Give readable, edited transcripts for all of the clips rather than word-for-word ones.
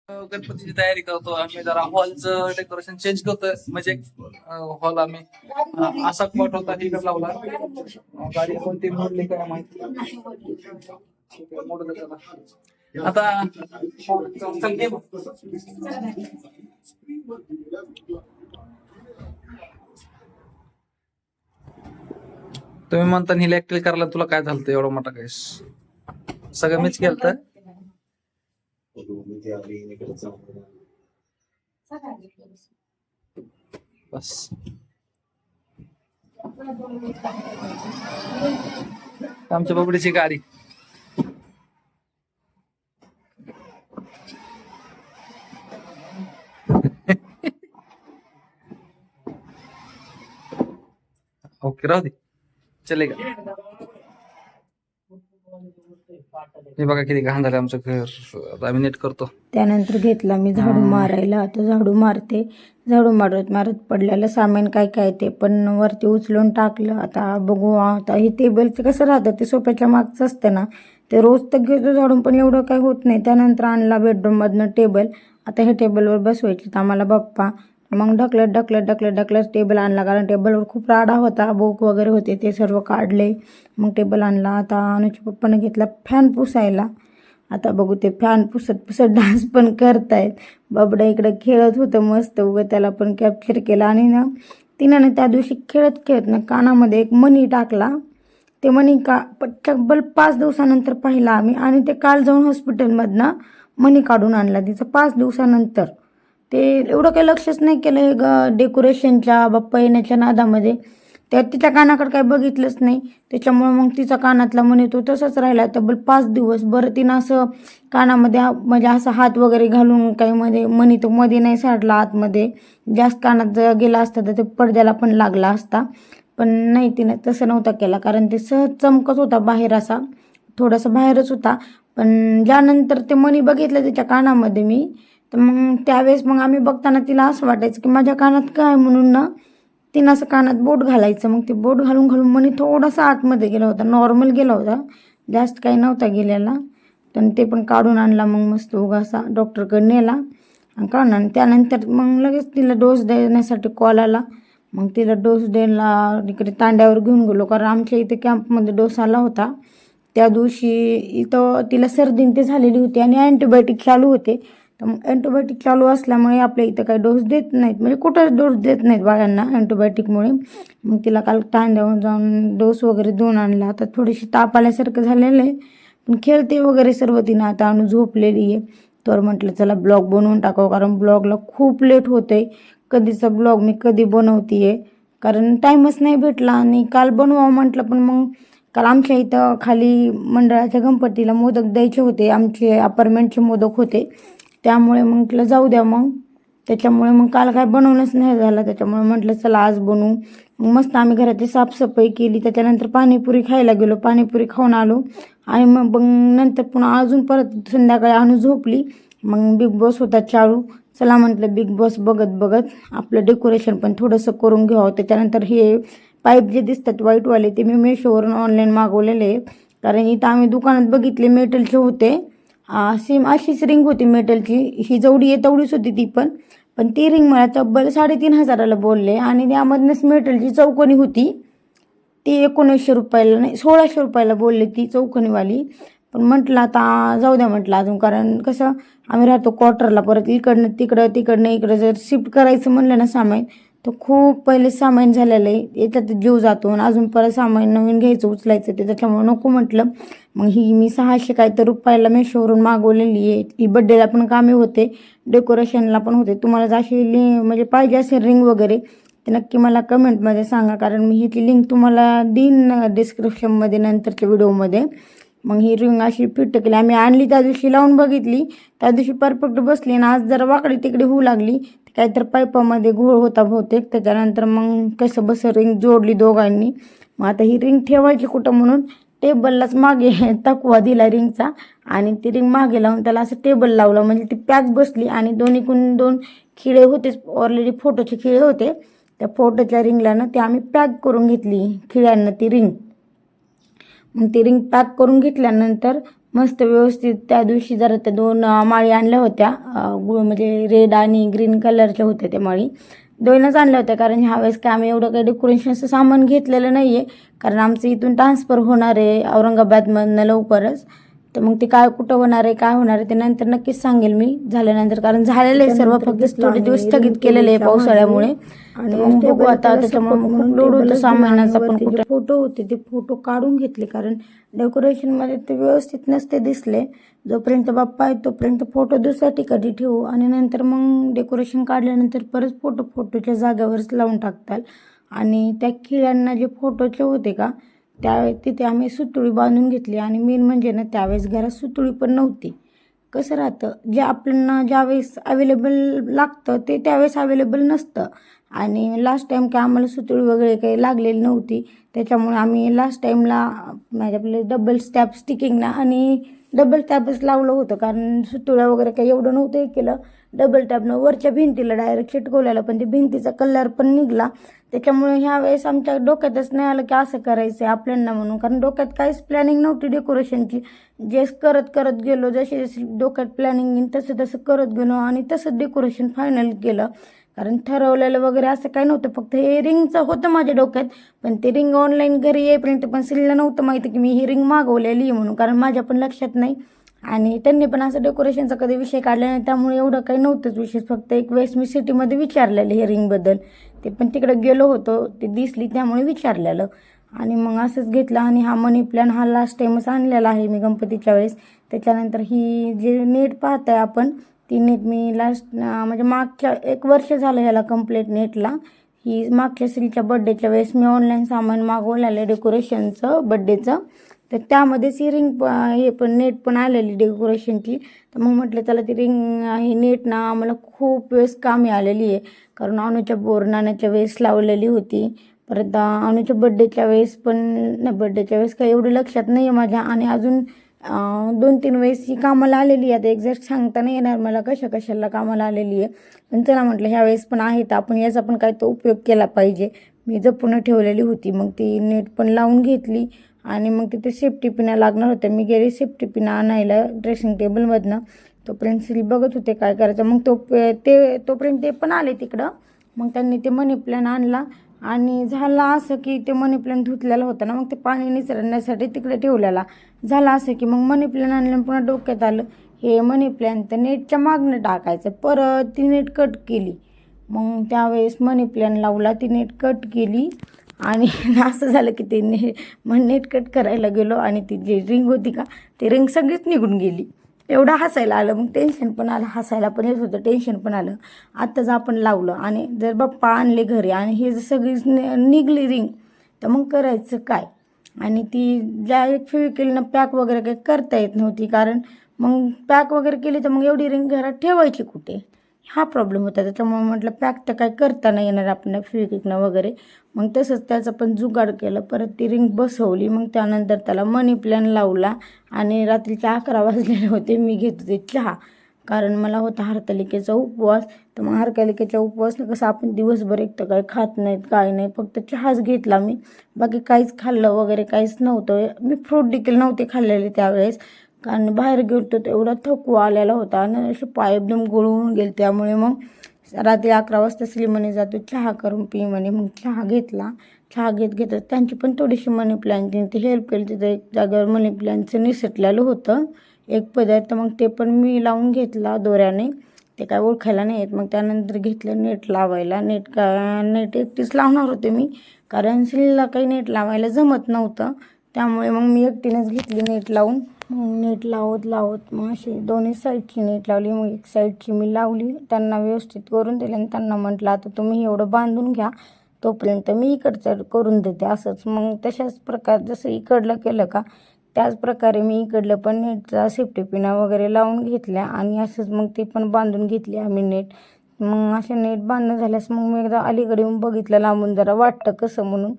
गणपतीची तयारी करतो आम्ही. जरा हॉलचं डेकोरेशन चेंज करतोय. म्हणजे हॉल आम्ही असा क्वाट होता इकडे लावला. गाडी कोणती मोडली काय माहिती. ठीक आहे, मोडलं त्याला. आता चल घे मग. तुम्ही म्हणता हिला ऍक्टिव्ह करायला तुला काय झालं एवढं मोठा केस? सगळं मीच केलं तर बस. आमच्या बबडीची गाडी. ओके राहू दे, चलेगा. हे बघा किती घाण झालं आमचं घर. आता आम्ही नीट करतो. त्यानंतर घेतला मी झाडू मारायला. आता झाडू मारते. झाडू मारत मारत पडलेलं सामान काय काय ते पण वरती उचलून टाकलं. आता बघू. आता हे टेबलचं कसं राहतं, ते सोफ्याच्या मागचं असतं ना, ते रोज तर घेतो झाडून पण एवढं काय होत नाही. त्यानंतर आणला बेडरूममधनं टेबल. आता हे टेबलवर बसवायचे तर आम्हाला बाप्पा. मग ढकलत टेबल आणला, कारण टेबलवर खूप राडा होता, बोक वगैरे होते, ते सर्व काढले. मग टेबल आणला. आता अनुच्या पप्पाने घेतला फॅन पुसायला. आता बघू ते फॅन पुसत डान्स पण करतायत. बाबडा इकडे खेळत होतं मस्त. उभं त्याला पण कॅप्चर केला. आणि ना तिनं त्या दिवशी खेळत ना कानामध्ये एक मणी टाकला. ते मणी तब्बल 5 दिवसानंतर पाहिला आम्ही. आणि ते काल जाऊन हॉस्पिटलमधनं मणी काढून आणला तिचं 5 दिवसानंतर. ते एवढं काही लक्षच नाही केलं हे डेकोरेशनच्या बाप्पा येण्याच्या नादामध्ये. त्या तिच्या कानाकडे काही बघितलंच नाही. त्याच्यामुळे मग तिचा कानातला मणी तो तसाच राहिला तब्बल 5 दिवस. बरं तिनं असं कानामध्ये म्हणजे असं हात वगैरे घालून काही मध्ये मणी तो मध्ये नाही साडला आतमध्ये. जास्त कानात जर गेला असता तर ते पडद्याला पण लागला असता. पण नाही, तिने तसं नव्हता केला, कारण ते सहज चमकत होता बाहेर, असा थोडासा बाहेरच होता. पण ज्यानंतर ते मणी बघितलं त्याच्या कानामध्ये मी, तर मग त्यावेळेस मग आम्ही बघताना तिला असं वाटायचं की माझ्या कानात काय, म्हणून ना तिनं असं कानात बोट घालायचं. मग ते बोट घालून मणी थोडासा आतमध्ये गेला होता, नॉर्मल गेला होता, जास्त काही नव्हता गेलेला. तर ते पण काढून आणला. मग मस्त उगासा डॉक्टरकडे नेला आणि काढून आणला. त्यानंतर मग लगेच तिला डोस देण्यासाठी कॉल आला. मग तिला डोस द्यायला इकडे तांड्यावर घेऊन गेलो, कारण आमच्या इथे कॅम्पमध्ये डोस आला होता. त्या दिवशी इथं तिला सर्दी ते झालेली होती आणि अँटीबायोटिक चालू होते. तर मग अँटीबायोटिक चालू असल्यामुळे आपल्या इथं काही डोस देत नाहीत, म्हणजे कुठंच डोस देत नाहीत बाळांना अँटीबायोटिकमुळे. मग तिला काल तांड्यावर जाऊन डोस वगैरे देऊन आणला. आता थोडीशी ताप आल्यासारखं झालेलं आहे, पण खेळते वगैरे सर्व तिनं. आता अनु झोपलेली आहे. तर म्हटलं चला ब्लॉग बनवून टाकावं, कारण ब्लॉगला खूप लेट होतं आहे. कधीचा ब्लॉग मी कधी बनवते आहे, कारण टाईमच नाही भेटला. आणि काल बनवावं म्हटलं, पण मग काल आमच्या इथं खाली मंडळाच्या गणपतीला मोदक द्यायचे होते, आमचे अपार्टमेंटचे मोदक होते. त्यामुळे मग म्हटलं जाऊ द्या. मग त्याच्यामुळे मग काल काय बनवणंच नाही झालं. त्याच्यामुळे म्हटलं चला आज बनवू. मग मस्त आम्ही घराची साफसफाई केली. त्याच्यानंतर पाणीपुरी खायला गेलो, पाणीपुरी खाऊन आलो. आणि मग नंतर पुन्हा अजून परत संध्याकाळी आणू झोपली. मग बिग बॉस होता चालू. चला म्हटलं बिग बॉस बघत आपलं डेकोरेशन पण थोडंसं करून घ्यावं. त्याच्यानंतर हे पाईप जे दिसतात व्हाईटवाले ते मी मेशोवरून ऑनलाईन मागवलेले, कारण इथं आम्ही दुकानात बघितले मेटलचे होते. सेम अशीच रिंग होती मेटलची, ही जेवढी आहे तेवढीच होती ती पण ती रिंग मला तब्बल 3,500ला बोलले. आणि त्यामधनंच मेटलची चौकोनी होती, ती 1900 रुपयाला नाही 1600 रुपयाला बोलले ती चौकोनीवाली. पण म्हटलं आता जाऊ द्या म्हटलं अजून, कारण कसं आम्ही राहतो क्वार्टरला, परत इकडनं तिकडं इकडं जर शिफ्ट करायचं म्हणलं ना सामान, तर खूप पहिले सामान झालेलं आहे, याच्यात जीव जातो. आणि अजून परत सामान नवीन घ्यायचं उचलायचं ते, त्याच्यामुळे नको म्हटलं. मग ही मी 600 काहीतरी रुपयाला मेशोवरून मागवलेली आहे. ही बड्डेला पण कामी होते, डेकोरेशनला पण होते. तुम्हाला जशी म्हणजे पाहिजे असेल रिंग वगैरे ते नक्की मला कमेंटमध्ये सांगा, कारण मी ह्याची लिंक तुम्हाला देईन डिस्क्रिप्शनमध्ये नंतरच्या व्हिडिओमध्ये. मग ही रिंग अशी फिट केली आम्ही. आणली त्या दिवशी लावून बघितली, त्या दिवशी परफेक्ट बसली, आणि आज जरा वाकडी तिकडे होऊ लागली. काहीतरी पाईपामध्ये घोळ होता बहुतेक. त्याच्यानंतर मग कसं बसं रिंग जोडली दोघांनी. मग आता ही रिंग ठेवायची कुठं, म्हणून टेबललाच मागे तकवा दिला रिंगचा, आणि ती रिंग मागे लावून त्याला असं टेबल लावलं, म्हणजे ती पॅक बसली. आणि दोन्हीकडून 2 खिळे होतेच, ऑलरेडी फोटोचे खिळे होते. त्या फोटोच्या रिंगला ना ते आम्ही पॅक करून घेतली खिळ्यांना ती रिंग. मग ती रिंग पॅक करून घेतल्यानंतर मस्त व्यवस्थित त्या दिवशी जरा त्या 2 माळी आणल्या होत्या, म्हणजे रेड आणि ग्रीन कलरच्या होत्या त्या माळी. 2च आणल्या होत्या, कारण ह्यावेळेस काय आम्ही एवढं काही डेकोरेशनचं सामान घेतलेलं नाही आहे, कारण आमचं इथून ट्रान्सफर होणार आहे औरंगाबादमधनं लवकरच. तर मग ते काय कुठं होणार आहे, काय होणार आहे ते नंतर नक्कीच सांगेल मी झाल्यानंतर, कारण झालेलं आहे सर्व, फक्त थोडे दिवस स्थगित केलेले आहे पावसाळ्यामुळे. आणि मग बघू आता, त्याच्यामुळे खूप लोड होतं सामानाचा, पण कुठे फोटो होते ते फोटो काढून घेतले, कारण डेकोरेशनमध्ये ते व्यवस्थित नसते दिसले. जोपर्यंत बाप्पा आहे तोपर्यंत फोटो दुसऱ्या ठिकाणी ठेवू, आणि नंतर मग डेकोरेशन काढल्यानंतर परत फोटोच्या जागेवरच लावून टाकतात. आणि त्या खिळ्यांना जे फोटोचे होते का, त्यावेळेस तिथे आम्ही सुतळी बांधून घेतली. आणि मेन म्हणजे ना, त्यावेळेस घरात सुतळी पण नव्हती. कसं राहतं, जे आपल्याला ज्यावेळेस अवेलेबल लागतं ते त्यावेळेस अवेलेबल नसतं. आणि लास्ट टाईम काय आम्हाला सुतळी वगैरे काही लागलेली नव्हती, त्याच्यामुळे आम्ही लास्ट टाईमला आपले डबल स्टॅप स्टिकिंगना आणि डबल टॅपच लावलं होतं, कारण सुतळ्या वगैरे काही एवढं नव्हतं हे केलं. डबल टॅपनं वरच्या भिंतीला डायरेक्ट चिटकवलेलं, पण ते भिंतीचा कलर पण निघाला. त्याच्यामुळे ह्या वेळेस आमच्या डोक्यातच नाही आलं की असं करायचं आहे आपल्याला म्हणून, कारण डोक्यात काहीच प्लॅनिंग नव्हती डेकोरेशनची. जे करत गेलो, जसे जसे डोक्यात प्लॅनिंग येईल तसं तसं करत गेलो, आणि तसंच डेकोरेशन फायनल केलं. कारण ठरवलेलं वगैरे असं काही नव्हतं, फक्त हे रिंगचं होतं माझ्या डोक्यात, पण ते रिंग ऑनलाईन घरी येईपर्यंत पण सिलला नव्हतं माहिती की मी ही रिंग मागवलेली आहे म्हणून, कारण माझ्या पण लक्षात नाही. आणि त्यांनी पण असं डेकोरेशनचा कधी विषय काढला नाही, त्यामुळे एवढं काही नव्हतंच विशेष. फक्त एक वेळेस मी सिटीमध्ये विचारलेलं हे रिंगबद्दल, ते पण तिकडे गेलो होतो, ते दिसली त्यामुळे विचारलेलं. आणि मग असंच घेतलं. आणि हा मनी प्लॅन हा लास्ट टाईमच आणलेला आहे मी गणपतीच्या वेळेस. त्याच्यानंतर ही जे नेट पाहत आहे आपण, ती नेट मी लास्ट म्हणजे मागच्या 1 वर्ष झालं ह्याला कंप्लीट नेटला. ही मागच्या श्रीच्या बड्डेच्या वेळेस मी ऑनलाईन सामान मागवलेलं डेकोरेशनचं बड्डेचं, तर त्यामध्येच ही रिंग हे पण नेट पण आलेली डेकोरेशनची. तर मग म्हटलं चला ती रिंग ही नेट ना आम्हाला खूप वेळेस कामी आलेली आहे, कारण अनुच्या बोरनाण्याच्या वेळेस लावलेली होती. परत अनुच्या बड्डेच्या वेळेस पण, नाही बड्डेच्या वेळेस काही एवढं लक्षात नाही आहे माझ्या, आणि अजून 2-3 वेळेस ही कामाला आलेली आहे. आता एक्झॅक्ट सांगता नाही येणार मला कशाला कामाला आलेली आहे, पण चला म्हटलं ह्या वेळेस पण आहे तर आपण याचा पण काय तो उपयोग केला पाहिजे. मी जपून ठेवलेली होती, मग ती नेट पण लावून घेतली. आणि मग तिथे सेफ्टी पिना लागणार होत्या, मी गेले सेफ्टी पिना आणायला ड्रेसिंग टेबलमधनं. तोपर्यंत सिल बघत होते काय करायचं, मग तोपर्यंत ते पण आले तिकडं. मग त्यांनी ते मनी प्लॅन आणला, आणि झालं असं की ते मनी प्लॅन धुतलेला होता ना, मग ते पाणी निसरण्यासाठी तिकडे ठेवलेला. झालं असं की मग मनी प्लॅन आणलं, पुन्हा डोक्यात आलं हे मनी प्लॅन तर नेटच्या मागणं टाकायचं, परत ती नेट कट केली. मग त्यावेळेस मनी प्लॅन लावला, ती नेट कट केली. आणि असं झालं की ते नेट कट करायला गेलो, आणि ती जी रिंग होती का, ती रिंग सगळीच निघून गेली. एवढं हसायला आलं, मग टेन्शन पण आलं, हसायला पण येत होतं, टेन्शन पण आलं. आत्ताच आपण लावलं आणि जर बाप्पा आणले घरी आणि हे जर सगळीच निघली रिंग, तर मग करायचं काय. आणि ती ज्या एक फेविक्विलनं पॅक वगैरे काही करता येत नव्हती, कारण मग पॅक वगैरे केली तर मग एवढी रिंग घरात ठेवायची कुठे, हा प्रॉब्लेम होता. त्याच्यामुळे म्हटलं पॅक तर काय करता नाही येणार आपण फेविक्विकनं वगैरे. मग तसंच त्याचं पण जुगाड केलं, परत ती रिंग बसवली. मग त्यानंतर त्याला मनी प्लॅन लावला, आणि रात्रीचे 11 वाजलेले होते. मी घेत होते चहा, कारण मला होता हरतालिकेचा उपवास. तर मग हरतालिकेच्या उपवासनं कसं आपण दिवसभर एक तर काही खात नाहीत काय नाही, फक्त चहाच घेतला मी, बाकी काहीच खाल्लं वगैरे काहीच नव्हतं. मी फ्रूट देखील नव्हते खाल्लेले त्यावेळेस, कारण बाहेर गेलो तर एवढा थकवा आलेला होता आणि असे पाय एकदम गळून गेले. त्यामुळे मग रात्री 11 वाजता श्रीमणी जातो चहा करून पी म्हणे, मग चहा घेतला. चहा घेत त्यांची पण थोडीशी मनी प्लॅनची ते हेल्प केली. तिथं एक जागेवर मनी प्लॅनचं निसटलेलं होतं एक पदार्थ, मग ते पण मी लावून घेतला दोऱ्याने, ते काय ओळखायला नाही येत. मग त्यानंतर घेतलं नेट लावायला. नेट एकटीच लावणार होते मी, कारण श्रीला काही नेट लावायला जमत नव्हतं, त्यामुळे मग मी एकटीनेच घेतली नेट लावून. नेट लावत मग अशी दोन्ही साईडची नेट लावली. मग एक साईडची मी लावली, त्यांना व्यवस्थित करून दिले, आणि त्यांना म्हटलं आता तुम्ही एवढं बांधून घ्या, तोपर्यंत मी इकडचं करून देते असंच. मग तशाच प्रकारे जसं इकडलं केलं का, त्याच प्रकारे मी इकडलं पण नेटचा सेफ्टी पिना वगैरे लावून घेतल्या, आणि असंच मग ती पण बांधून घेतली आम्ही नेट. मग असे नेट बांधणं झाल्यास मग मी एकदा अलीकडे येऊन बघितलं लांबून, जरा वाटतं कसं म्हणून,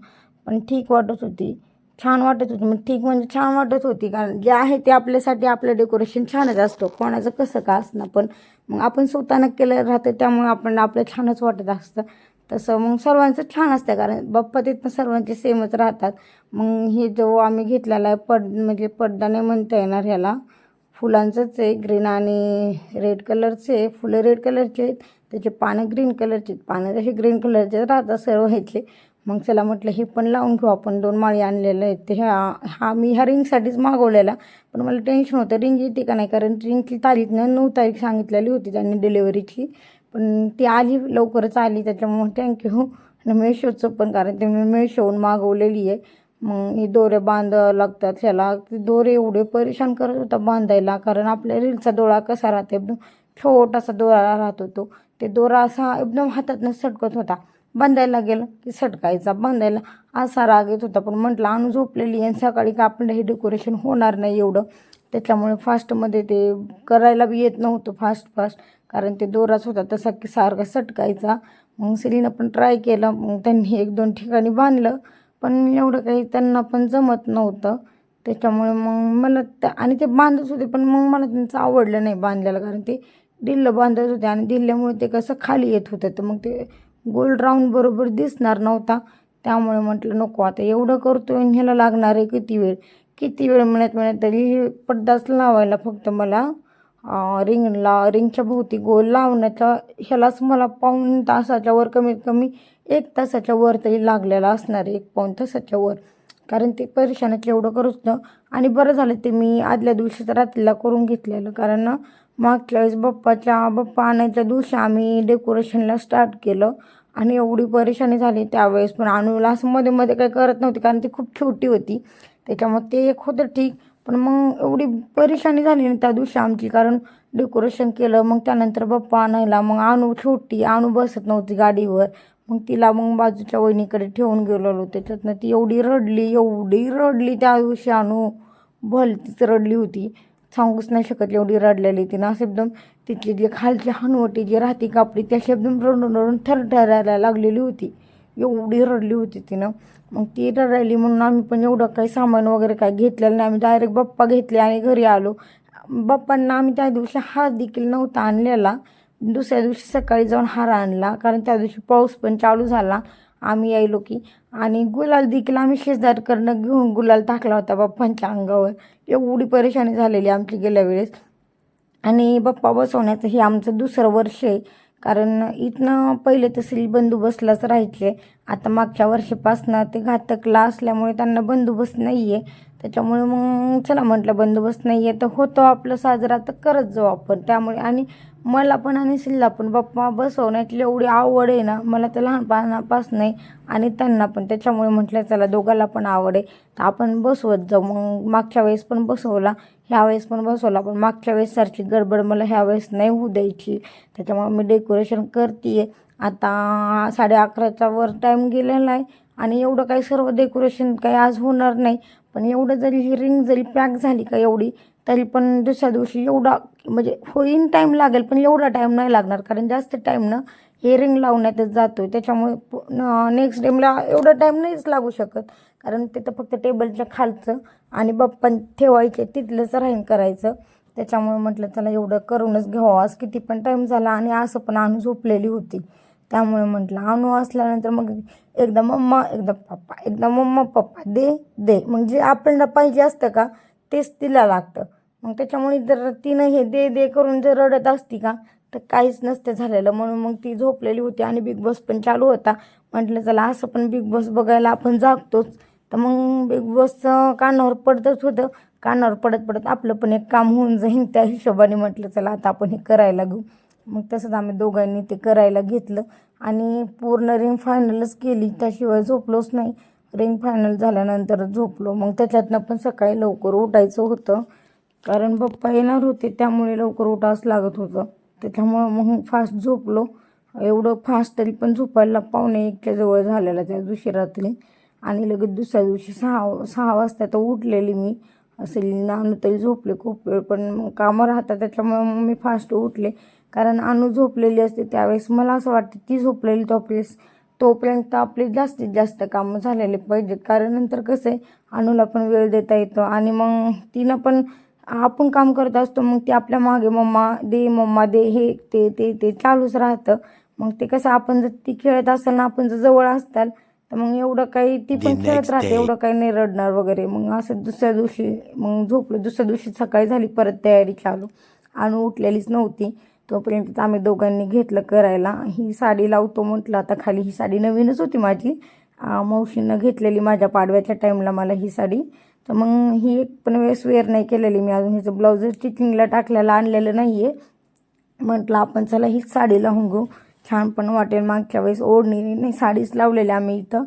पण ठीक वाटत होती, छान वाटत होती. मग ठीक म्हणजे छान वाटत होती, कारण जे आहे ते आपल्यासाठी आपलं डेकोरेशन छानच असतं, कोणाचं कसं का असणं, पण मग आपण स्वतःनं केलं राहतं त्यामुळे आपण आपलं छानच वाटत असतं. तसं मग सर्वांचं छान असतं, कारण बाप्पा तिथं सर्वांचे सेमच राहतात. मग हे जो आम्ही घेतलेला आहे म्हणजे पडदा नाही म्हणता येणार ह्याला, फुलांचंच आहे, ग्रीन आणि रेड कलरचे आहे. फुलं रेड कलरचे आहेत, त्याचे पानं ग्रीन कलरचे आहेत. पानं तसे ग्रीन कलरचे राहतात सर्व ह्याचे. मग चला म्हटलं हे पण लावून घेऊ आपण. 2 माळी आणलेलं आहे ते हा मी ह्या रिंगसाठीच मागवलेला, पण मला टेन्शन होतं रिंग येते का नाही, कारण रिंगची तारीख 9 तारीख सांगितलेली होती त्यांनी डिलेवरीची, पण ती आली, लवकरच आली. त्याच्यामुळे थँक्यू मेशोचं पण, कारण ते मी मेशोहून मागवलेली आहे. मग हे दोरे बांधावं लागतात ह्याला. ते दोरे एवढे परेशान करत होता बांधायला, कारण आपल्या रीलचा दोरा कसा राहतो, एकदम छोटासा दोरा राहतो तो. ते दोरा असा एकदम हातातनं सटकत होता. बांधायला गेलं की सटकायचा, बांधायला असा राग येत होता. पण म्हटलं आणू झोपलेली आणि सकाळी का आपलं हे डेकोरेशन होणार नाही एवढं, त्याच्यामुळे फास्टमध्ये ते करायला बी येत नव्हतं फास्ट, कारण ते दोराच होता तसा की सारखा सटकायचा. मग सेलीनं पण ट्राय केलं, मग त्यांनी 1-2 ठिकाणी बांधलं, पण एवढं काही त्यांना पण जमत नव्हतं. त्याच्यामुळे मग मला आणि ते बांधत होते, पण मग मला त्यांचं आवडलं नाही बांधलेलं, कारण ते ढिल्लं बांधत होते आणि ढिल्ल्यामुळे ते कसं खाली येत होतं, तर मग ते गोल राऊंड बरोबर दिसणार नव्हता. त्यामुळे म्हटलं नको, आता एवढं करतो आणि ह्याला लागणार आहे किती वेळ म्हणत तरी पडदाच लावायला फक्त मला रिंगच्या भोवती गोल लावण्याचा ह्यालाच मला पाऊण तासाच्या वर, कमीत कमी 1 तासाच्या वर तरी लागलेला असणार आहे, 1 पाऊण तासाच्या वर, कारण ते परेशानाचं एवढं करत होतं. आणि बरं झालं ते मी आदल्या दिवशीच रात्रीला करून घेतलेलं, कारण मागच्या वेळेस बाप्पा आणायच्या दिवशी आम्ही डेकोरेशनला स्टार्ट केलं आणि एवढी परेशानी झाली त्यावेळेस. पण अनुला असं मध्ये काही करत नव्हती, कारण ती खूप छोटी होती, त्याच्यामुळे ते एक होतं ठीक. पण मग एवढी परेशानी झाली ना त्या दिवशी आमची, कारण डेकोरेशन केलं, मग त्यानंतर बाप्पा आणायला, मग आणू बसत नव्हती गाडीवर, मग तिला मग बाजूच्या वहिनीकडे ठेवून गेलेलो. त्याच्यातनं ती एवढी रडली त्या दिवशी. भलतीच रडली होती, सांगूच नाही शकत एवढी रडलेली तिनं. असं एकदम तिथली जी खालची हनुवटी जी राहते कापडी, त्याची एकदम रडून थरथरायला लागलेली होती, एवढी रडली होती तिनं. मग ती रडायली म्हणून आम्ही पण एवढं काही सामान वगैरे काही घेतलेलं नाही, आम्ही डायरेक्ट बाप्पा घेतले आणि घरी आलो. बाप्पांना आम्ही त्या दिवशी हार देखील नव्हता आणलेला, दुसऱ्या दिवशी सकाळी जाऊन हार आणला, कारण त्या दिवशी पाऊस पण चालू झाला आम्ही यायलो की. आणि गुलाल देखील आम्ही शेजारकडनं घेऊन गुलाल टाकला होता बाप्पांच्या अंगावर. एवढी परेशानी झालेली आमची गेल्या वेळेस. आणि बाप्पा बसवण्याचं हे आमचं 2रं वर्ष आहे, कारण इथनं पहिले तर बंदोबस्तलाच राहायचे. आता मागच्या वर्षीपासनं ते घातकला असल्यामुळे त्यांना बंदोबस्त नाही आहे, त्याच्यामुळे मग चला म्हटलं बंदोबस्त नाही आहे तर होतो आपलं साजरा, तर करत जाऊ आपण. त्यामुळे आणि मला पण आणि सिल्ला पण बाप्पा बसवण्याची एवढी आवड आहे ना, मला तर लहानपणापासून नाही आणि त्यांना पण, त्याच्यामुळे म्हटलं चला दोघाला पण आवड आहे तर आपण बसवत जाऊ. मग मागच्या वेळेस पण बसवला, ह्यावेळेस पण बसवला, पण मागच्या वेळेस सारखी गडबड मला ह्यावेळेस नाही होऊ द्यायची. त्याच्यामुळे मी डेकोरेशन करते आहे. आता 11:30च्या वर टाईम गेलेला आहे आणि एवढं काही सर्व डेकोरेशन काही आज होणार नाही, पण एवढं जरी ही रिंग जरी पॅक झाली का एवढी, तरी पण दुसऱ्या दिवशी एवढा म्हणजे होईन टाईम लागेल, पण एवढा टाईम नाही लागणार, कारण जास्त टाईम ना हे रिंग लावण्यातच जातो. त्याच्यामुळे नेक्स्ट डेला एवढा टाईम नाहीच लागू शकत, कारण तिथं फक्त टेबलच्या खालचं आणि बाप्पा ठेवायचे तिथलंच राहीन करायचं. त्याच्यामुळे म्हटलं चला एवढं करूनच घ्यावं, आज किती पण टाईम झाला आणि असं पण आणू झोपलेली होती. त्यामुळे म्हटलं आणू असल्यानंतर मग एकदा मम्मा पप्पा दे मग जे आपल्याला पाहिजे असतं का तेच तिला लागतं. मग त्याच्यामुळे जर तिनं हे दे करून जर रडत असती का तर काहीच नसतं झालेलं. म्हणून मग ती झोपलेली होती आणि बिग बॉस पण चालू होता. म्हटलं चला असं पण बिग बॉस बघायला आपण जागतोच, तर मग बिग बॉसचं कानावर पडतच होतं. कानावर पडत आपलं पण एक काम होऊन जाईल, त्या हिशोबाने म्हटलं चला आता आपण हे करायला घेऊ. मग तसंच आम्ही दोघांनी ते करायला घेतलं आणि पूर्ण रिंग फायनलच केली, त्याशिवाय झोपलोच नाही. रिंग फायनल झाल्यानंतर झोपलो. मग त्याच्यातनं पण सकाळी लवकर उठायचं होतं, कारण बाप्पा येणार होते, त्यामुळे लवकर उठावंच लागत होतं. त्याच्यामुळं मग फास्ट झोपलो. एवढं फास्ट तरी पण झोपायला 1:45च्या जवळ झालेला त्या दिवशी रात्री. आणि लगेच दुसऱ्या दिवशी 6 वाजता तर उठलेली मी. असेल नानू तरी झोपले खूप वेळ, पण मग कामं राहतात त्याच्यामुळे मग मी फास्ट उठले, कारण अनु झोपलेली असते त्यावेळेस. मला असं वाटतं ती झोपलेली तोपर्यंत आपले जास्तीत जास्त कामं झालेले पाहिजेत, कारण नंतर कसं आहे अनुला पण वेळ देता येतो आणि मग तिनं पण आपण काम करत असतो, मग ती आपल्या मागे मम्मा दे हे ते चालूच राहतं. मग ते कसं आपण जर ती खेळत असेल ना, आपण जर जवळ असताल तर मग एवढं काही ती पण खेळत राहते, एवढं काही नाही रडणार वगैरे. मग असं दुसऱ्या दिवशी मग झोपलं. दुसऱ्या दिवशी सकाळी झाली परत तयारी चालू. आणू उठलेलीच नव्हती. तोपर्यंत आम्ही दोघांनी घेतलं करायला. ही साडी लावतो म्हटलं आता खाली. ही साडी नवीनच होती माझी, मावशीनं घेतलेली माझ्या पाडव्याच्या टाईमला मला ही साडी. तर मग ही एक पण वेळेस वेअर नाही केलेली मी अजून. हिचं ब्लाऊज स्टिचिंगला टाकलेलं आणलेलं नाही आहे. म्हटलं आपण चला हीच साडी लावून घेऊ, छान पण वाटेल. मागच्या वेळेस ओढणी नाही साडीच लावलेली आम्ही इथं,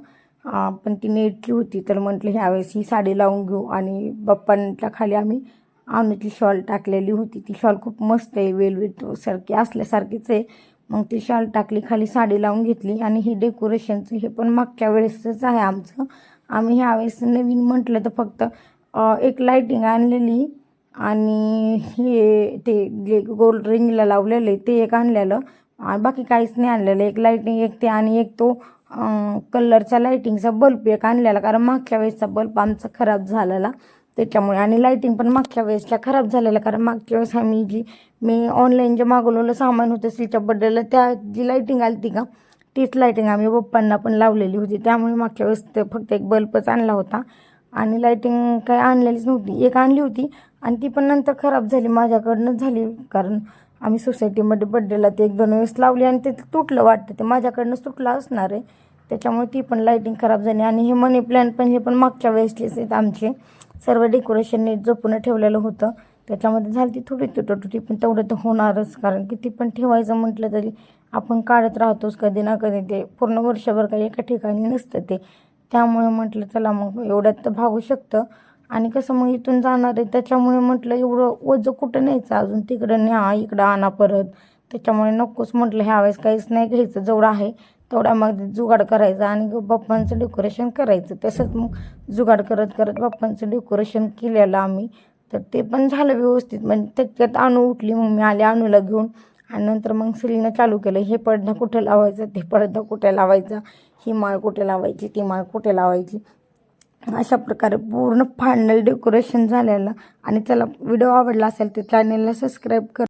पण ती नेटची होती. तर म्हटलं ह्यावेळेस ही साडी लावून घेऊ. आणि बाप्पांच्या खाली आम्ही अनुची शॉल टाकलेली होती. ती शॉल खूप मस्त आहे, वेलवेट सारखी असल्यासारखीच आहे. मग ती शॉल टाकली, खाली साडी लावून घेतली. आणि हे डेकोरेशनचं हे पण मागच्या वेळेसच आहे आमचं. आम्ही ह्यावेळेस नवीन म्हटलं तर फक्त एक लाईटिंग आणलेली आणि हे ते जे गोल्ड रिंगला लावलेलं आहे ते एक आणलेलं, बाकी काहीच नाही आणलेलं. एक लाईटिंग एक ते आणि एक तो कलरचा लाईटिंगचा बल्ब एक आणलेला, कारण मागच्या वेळेसचा बल्ब आमचा खराब झालेला त्याच्यामुळे. आणि लाईटिंग पण मागच्या वेळेसला खराब झालेला, कारण मागच्या वेळेस मी ऑनलाईन जे मागवलेलं सामान होतं स्त्रीच्या बड्डेला, त्या जी लाईटिंग आली ती का तीच लाईटिंग आम्ही पप्पांना पण लावलेली होती. त्यामुळे मागच्या वेळेस ते फक्त एक बल्बच आणला होता आणि लाईटिंग काही आणलेलीच नव्हती. एक आणली होती आणि ती पण नंतर खराब झाली, माझ्याकडनंच झाली. कारण आम्ही सोसायटीमध्ये बड्डेला ते 1-2 वेळेस लावली आणि ते तुटलं वाटतं, ते माझ्याकडनंच तुटलं असणार आहे. त्याच्यामुळे ती पण लाईटिंग खराब झाली. आणि हे मनी प्लॅन्ट पण हे पण मागच्या वेळेसलेच आहेत आमचे. सर्व डेकोरेशन नीट जपून ठेवलेलं होतं. त्याच्यामध्ये झाली ती थोडी तुटतुटी, पण तेवढं तर होणारच, कारण किती पण ठेवायचं म्हटलं तरी आपण काढत राहतोच कधी ना कधी. ते पूर्ण वर्षभर काही एका ठिकाणी नसतं ते. त्यामुळे म्हटलं चला मग एवढ्यात तर भागू शकतं. आणि कसं मग इथून जाणार आहे त्याच्यामुळे म्हटलं एवढं ओझं कुठं न्यायचं, अजून तिकडं न्या इकडं आणा परत. त्याच्यामुळे नकोच म्हटलं ह्यावेळेस काहीच नाही घ्यायचं, जेवढं आहे तेवढा मग जुगाड करायचा आणि बाप्पांचं डेकोरेशन करायचं. तसंच मग जुगाड करत करत बाप्पांचं डेकोरेशन केलेलं आम्ही. तर ते पण झालं व्यवस्थित. म्हणजे त्याच्यात आणू उठली, मग मी आले आणूला घेऊन. आणि नंतर मग सलीनं चालू केलं, हे पडदा कुठे लावायचं, ते पडदा कुठे लावायचा, ही माळ कुठे लावायची, ती माळ कुठे लावायची. अशा प्रकारे पूर्ण फायनल डेकोरेशन झालेलं. आणि चला व्हिडिओ आवडला असेल तर चॅनलला सबस्क्राईब कर.